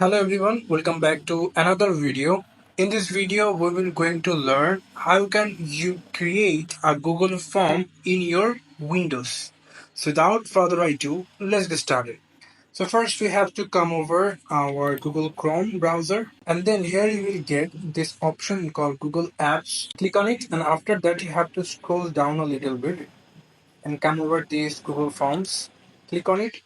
Hello everyone, welcome back to another video. In this video, we will going to learn how can you create a Google form in your Windows. So without further ado, let's get started. So first we have to come over our Google Chrome browser, and then here you will get this option called Google Apps. Click on it, and after that you have to scroll down a little bit and come over these Google Forms. Click on it,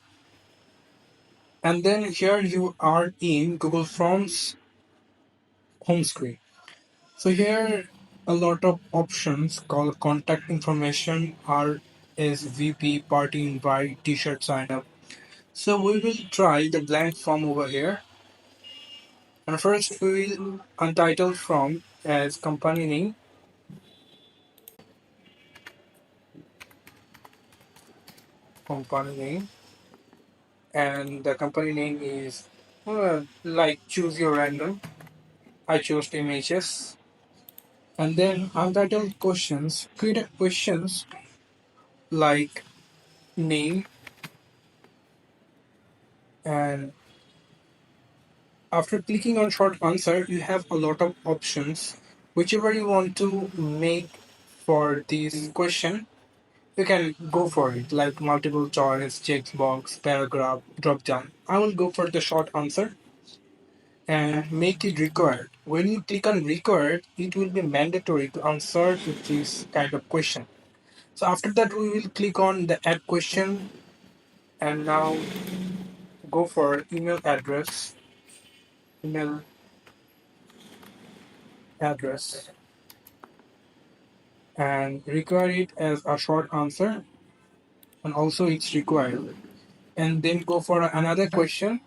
and then here you are in Google Forms home screen. So here a lot of options called contact information, RSVP, party invite, t-shirt sign up. So we will try the blank form over here. And first we will untitle from as company name, and the company name is like choose your random. I chose images, and then untitled questions. Create a questions like name, and after clicking on short answer, you have a lot of options. Whichever you want to make for this question, you can go for it, like multiple choice, checkbox, paragraph, drop down. I will go for the short answer and make it required. When you click on required, it will be mandatory to answer to this kind of question. So after that, we will click on the add question and now go for email address, and require it as a short answer, and also it's required, and then go for another question,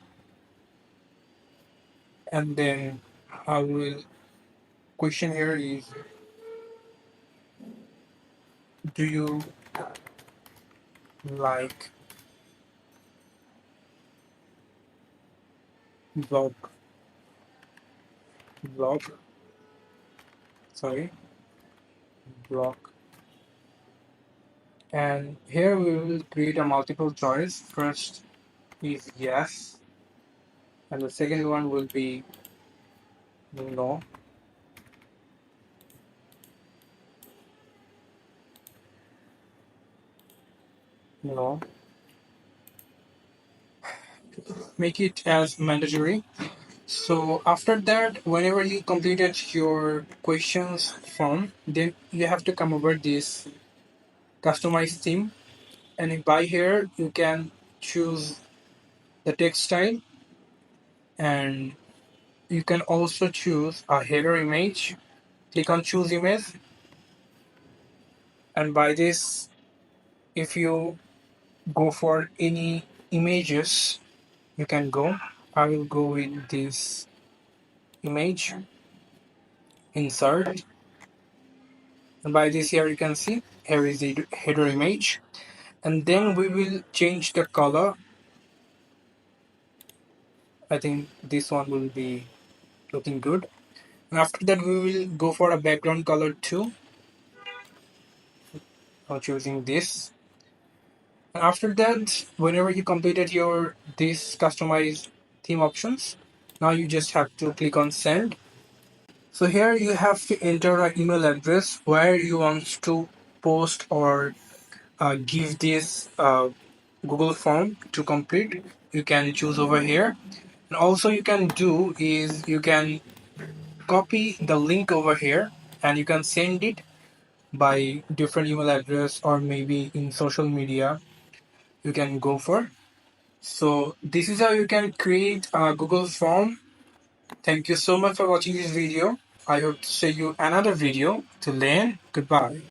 and then I will question here is, do you like blog blog sorry blog, and here we will create a multiple choice. First is yes, and the second one will be no. No, make it as mandatory. So after that, whenever you completed your questions form, then you have to come over this customize theme, and by here you can choose the text style, and you can also choose a header image. Click on choose image, and by this, if you go for any images, you can go. I will go with this image, insert, and by this here you can see here is the header image, and then we will change the color. I think this one will be looking good, and after that we will go for a background color too. I'm choosing this, and after that, whenever you completed your this customized theme options, now you just have to click on send. So here you have to enter an email address where you want to post or give this Google form to complete. You can choose over here, and also you can do is you can copy the link over here, and you can send it by different email address, or maybe in social media you can go for. So this is how you can create a Google form. Thank you so much for watching this video. I hope to see you another video. Till then, goodbye.